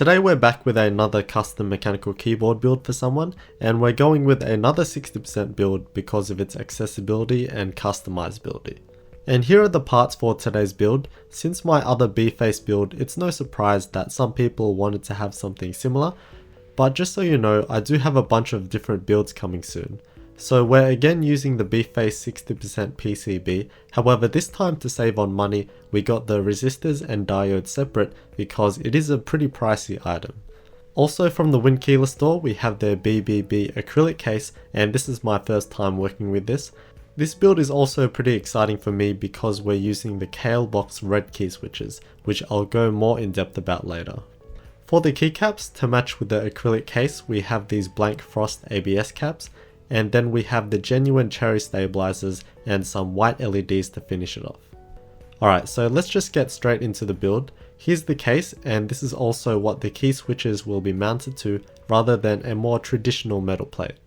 Today we're back with another custom mechanical keyboard build for someone, and we're going with another 60% build because of its accessibility and customizability. And here are the parts for today's build. Since my other B.face build, it's no surprise that some people wanted to have something similar, but just so you know, I do have a bunch of different builds coming soon. So we're again using the B.face 60% PCB, however this time to save on money, we got the resistors and diodes separate because it is a pretty pricey item. Also from the Winkeyless store, we have their BBB Acrylic case, and this is my first time working with this. This build is also pretty exciting for me because we're using the Kailh Box Red key switches, which I'll go more in depth about later. For the keycaps, to match with the acrylic case, we have these blank frost ABS caps, and then we have the genuine cherry stabilizers and some white LEDs to finish it off. Alright, so let's just get straight into the build. Here's the case, and this is also what the key switches will be mounted to rather than a more traditional metal plate.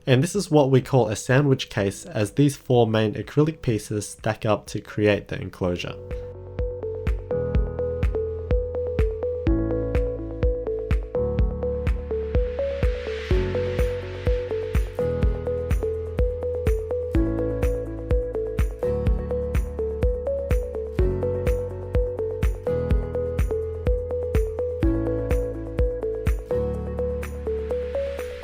And this is what we call a sandwich case, as these four main acrylic pieces stack up to create the enclosure.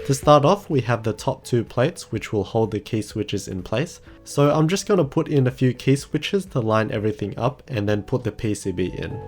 To start off, we have the top two plates which will hold the key switches in place. So I'm just going to put in a few key switches to line everything up and then put the PCB in.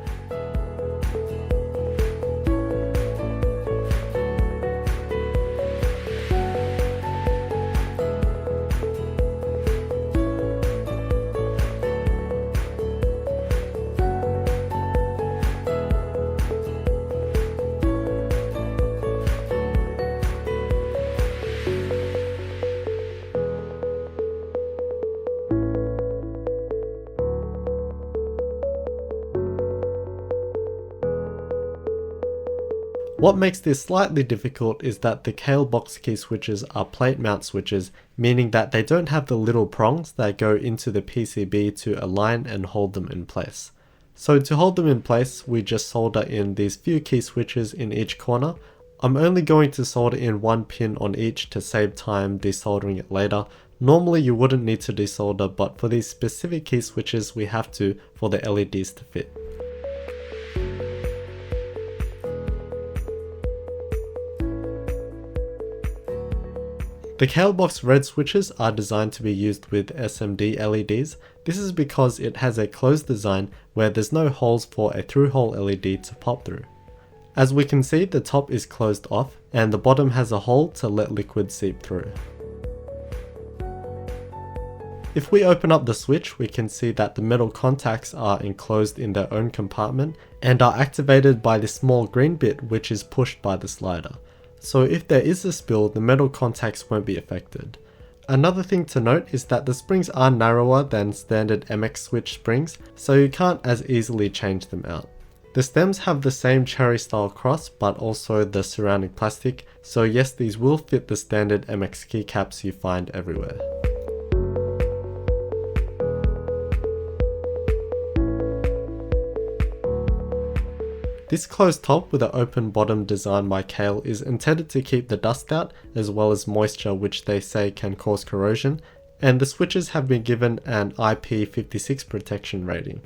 What makes this slightly difficult is that the Kailh Box key switches are plate mount switches, meaning that they don't have the little prongs that go into the PCB to align and hold them in place. So to hold them in place, we just solder in these few key switches in each corner. I'm only going to solder in one pin on each to save time desoldering it later. Normally you wouldn't need to desolder, but for these specific key switches we have to for the LEDs to fit. The Kailh Box Red switches are designed to be used with SMD LEDs. This is because it has a closed design where there's no holes for a through-hole LED to pop through. As we can see, the top is closed off and the bottom has a hole to let liquid seep through. If we open up the switch, we can see that the metal contacts are enclosed in their own compartment and are activated by the small green bit which is pushed by the slider. So if there is a spill, the metal contacts won't be affected. Another thing to note is that the springs are narrower than standard MX switch springs, so you can't as easily change them out. The stems have the same cherry style cross but also the surrounding plastic, so yes, these will fit the standard MX keycaps you find everywhere. This closed top with an open bottom design by Kailh is intended to keep the dust out as well as moisture, which they say can cause corrosion, and the switches have been given an IP56 protection rating.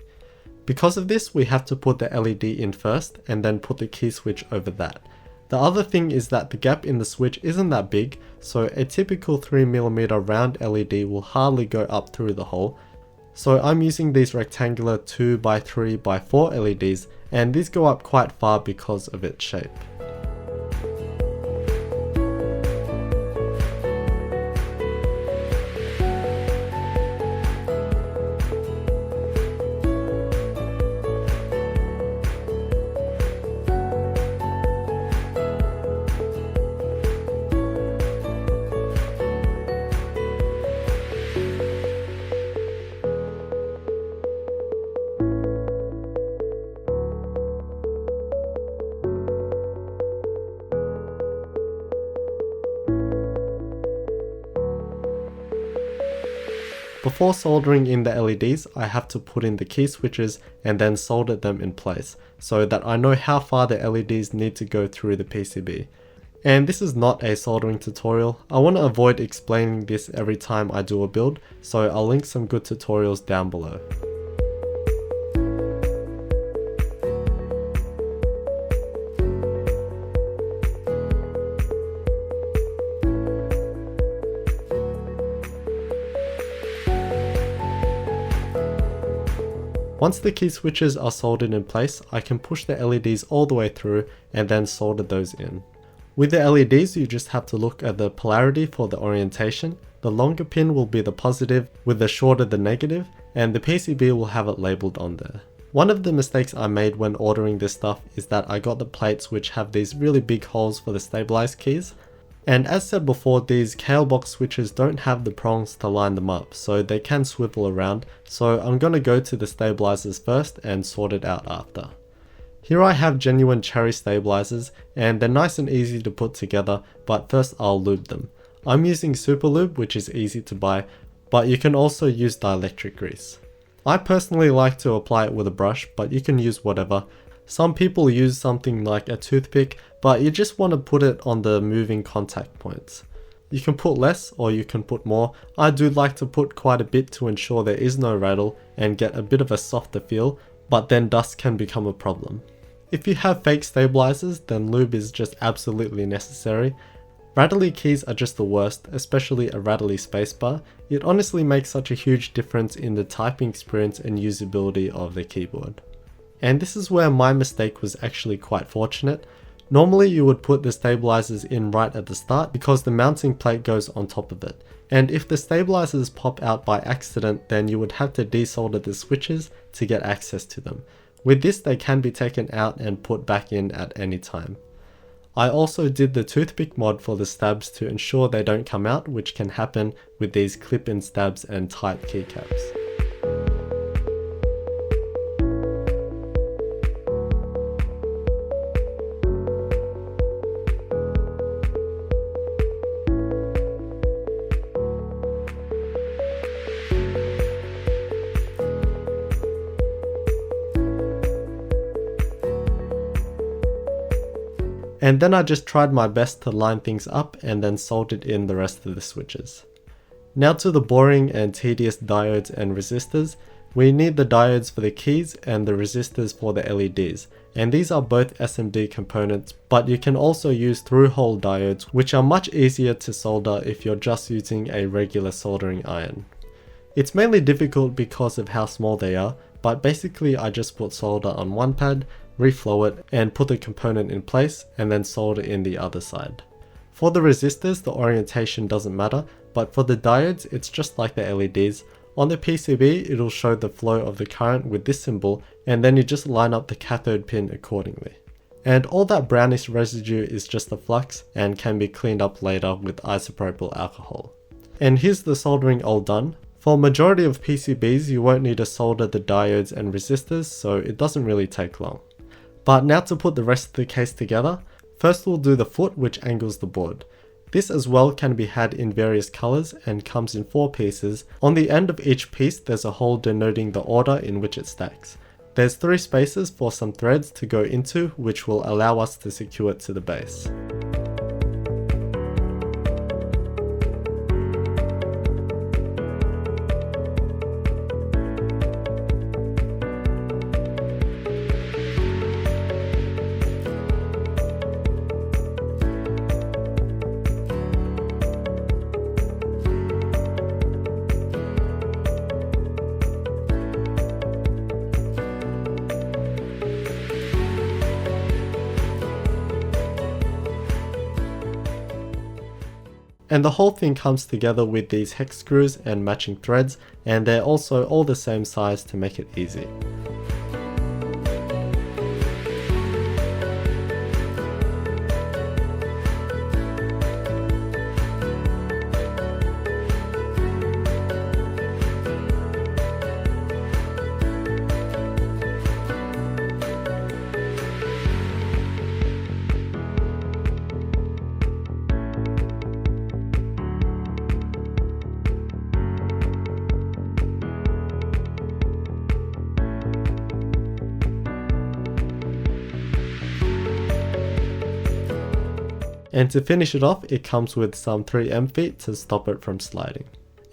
Because of this, we have to put the LED in first and then put the key switch over that. The other thing is that the gap in the switch isn't that big, so a typical 3mm round LED will hardly go up through the hole. So I'm using these rectangular 2x3x4 LEDs, and these go up quite far because of its shape. Before soldering in the LEDs, I have to put in the key switches and then solder them in place so that I know how far the LEDs need to go through the PCB. And this is not a soldering tutorial. I want to avoid explaining this every time I do a build, so I'll link some good tutorials down below. Once the key switches are soldered in place, I can push the LEDs all the way through and then solder those in. With the LEDs, you just have to look at the polarity for the orientation. The longer pin will be the positive, with the shorter the negative, and the PCB will have it labelled on there. One of the mistakes I made when ordering this stuff is that I got the plates which have these really big holes for the stabilized keys. And as said before, these Kailh Box switches don't have the prongs to line them up, so they can swivel around, so I'm going to go to the stabilizers first and sort it out after. Here I have genuine cherry stabilizers, and they're nice and easy to put together, but first I'll lube them. I'm using super lube, which is easy to buy, but you can also use dielectric grease. I personally like to apply it with a brush, but you can use whatever. Some people use something like a toothpick, but you just want to put it on the moving contact points. You can put less or you can put more. I do like to put quite a bit to ensure there is no rattle and get a bit of a softer feel, but then dust can become a problem. If you have fake stabilizers, then lube is just absolutely necessary. Rattly keys are just the worst, especially a rattly spacebar. It honestly makes such a huge difference in the typing experience and usability of the keyboard. And this is where my mistake was actually quite fortunate. Normally you would put the stabilizers in right at the start because the mounting plate goes on top of it. And if the stabilizers pop out by accident, then you would have to desolder the switches to get access to them. With this, they can be taken out and put back in at any time. I also did the toothpick mod for the stabs to ensure they don't come out, which can happen with these clip-in stabs and tight keycaps. And then I just tried my best to line things up and then soldered in the rest of the switches. Now to the boring and tedious diodes and resistors. We need the diodes for the keys and the resistors for the LEDs, and these are both SMD components, but you can also use through-hole diodes, which are much easier to solder if you're just using a regular soldering iron. It's mainly difficult because of how small they are, but basically I just put solder on one pad, reflow it, and put the component in place, and then solder in the other side. For the resistors, the orientation doesn't matter, but for the diodes, it's just like the LEDs. On the PCB, it'll show the flow of the current with this symbol, and then you just line up the cathode pin accordingly. And all that brownish residue is just the flux and can be cleaned up later with isopropyl alcohol. And here's the soldering all done. For majority of PCBs, you won't need to solder the diodes and resistors, so it doesn't really take long. But now to put the rest of the case together. First we'll do the foot, which angles the board. This as well can be had in various colors and comes in 4 pieces. On the end of each piece there's a hole denoting the order in which it stacks. There's 3 spaces for some threads to go into, which will allow us to secure it to the base. And the whole thing comes together with these hex screws and matching threads, and they're also all the same size to make it easy. And to finish it off, it comes with some 3M feet to stop it from sliding.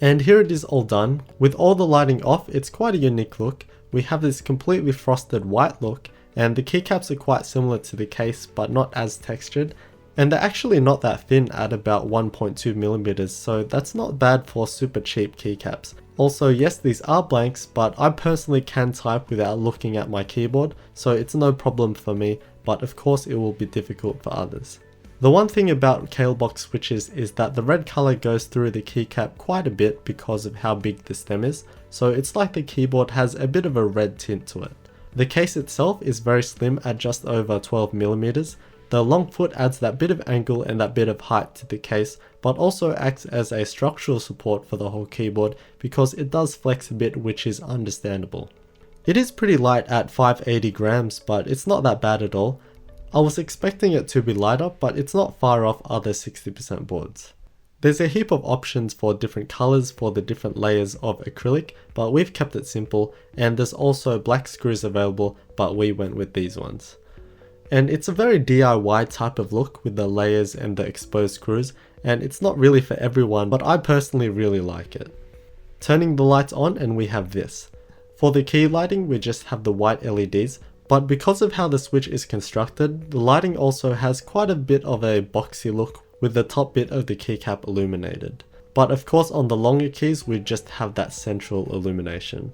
And here it is all done. With all the lighting off, it's quite a unique look. We have this completely frosted white look, and the keycaps are quite similar to the case but not as textured, and they're actually not that thin at about 1.2mm, so that's not bad for super cheap keycaps. Also, yes, these are blanks, but I personally can type without looking at my keyboard, so it's no problem for me, but of course it will be difficult for others. The one thing about Kailh Box switches is that the red color goes through the keycap quite a bit because of how big the stem is, so it's like the keyboard has a bit of a red tint to it. The case itself is very slim at just over 12mm. The long foot adds that bit of angle and that bit of height to the case, but also acts as a structural support for the whole keyboard because it does flex a bit, which is understandable. It is pretty light at 580 grams, but it's not that bad at all. I was expecting it to be lighter, but it's not far off other 60% boards. There's a heap of options for different colors for the different layers of acrylic, but we've kept it simple, and there's also black screws available, but we went with these ones. And it's a very DIY type of look with the layers and the exposed screws, and it's not really for everyone, but I personally really like it. Turning the lights on and we have this. For the key lighting, we just have the white LEDs, but because of how the switch is constructed, the lighting also has quite a bit of a boxy look with the top bit of the keycap illuminated. But of course on the longer keys we just have that central illumination.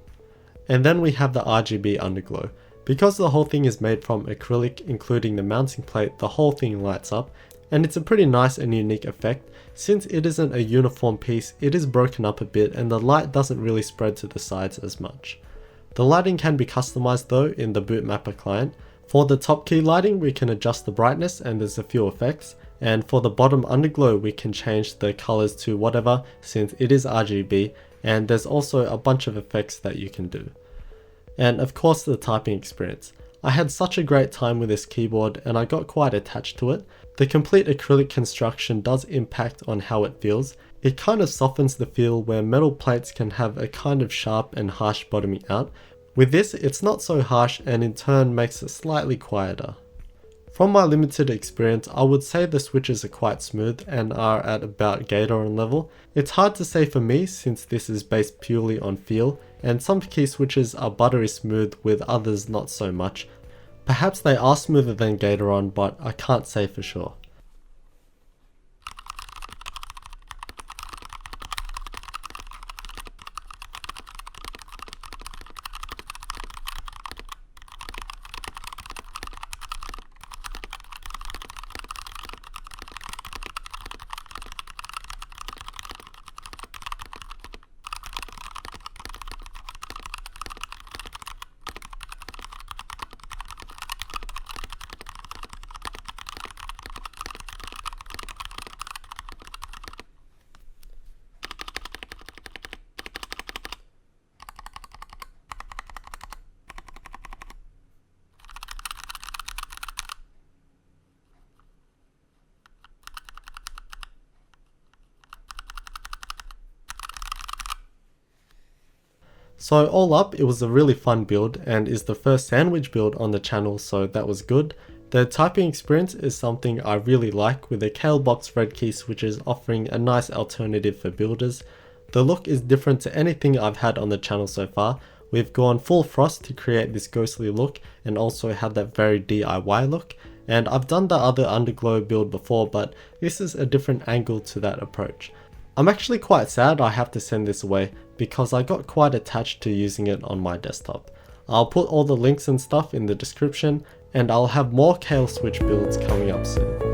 And then we have the RGB underglow. Because the whole thing is made from acrylic, including the mounting plate, the whole thing lights up, and it's a pretty nice and unique effect. Since it isn't a uniform piece, it is broken up a bit and the light doesn't really spread to the sides as much. The lighting can be customized though in the Boot Mapper client. For the top key lighting we can adjust the brightness and there's a few effects, and for the bottom underglow we can change the colors to whatever since it is RGB, and there's also a bunch of effects that you can do. And of course the typing experience. I had such a great time with this keyboard and I got quite attached to it. The complete acrylic construction does impact on how it feels. It kind of softens the feel where metal plates can have a kind of sharp and harsh bottoming out. With this, it's not so harsh and in turn makes it slightly quieter. From my limited experience, I would say the switches are quite smooth and are at about Gatoron level. It's hard to say for me since this is based purely on feel, and some key switches are buttery smooth with others not so much. Perhaps they are smoother than Gatoron, but I can't say for sure. So all up, it was a really fun build and is the first sandwich build on the channel, so that was good. The typing experience is something I really like, with the Kailh Box Red key switches offering a nice alternative for builders. The look is different to anything I've had on the channel so far. We've gone full frost to create this ghostly look and also had that very DIY look. And I've done the other underglow build before, but this is a different angle to that approach. I'm actually quite sad I have to send this away because I got quite attached to using it on my desktop. I'll put all the links and stuff in the description, and I'll have more Kailh switch builds coming up soon.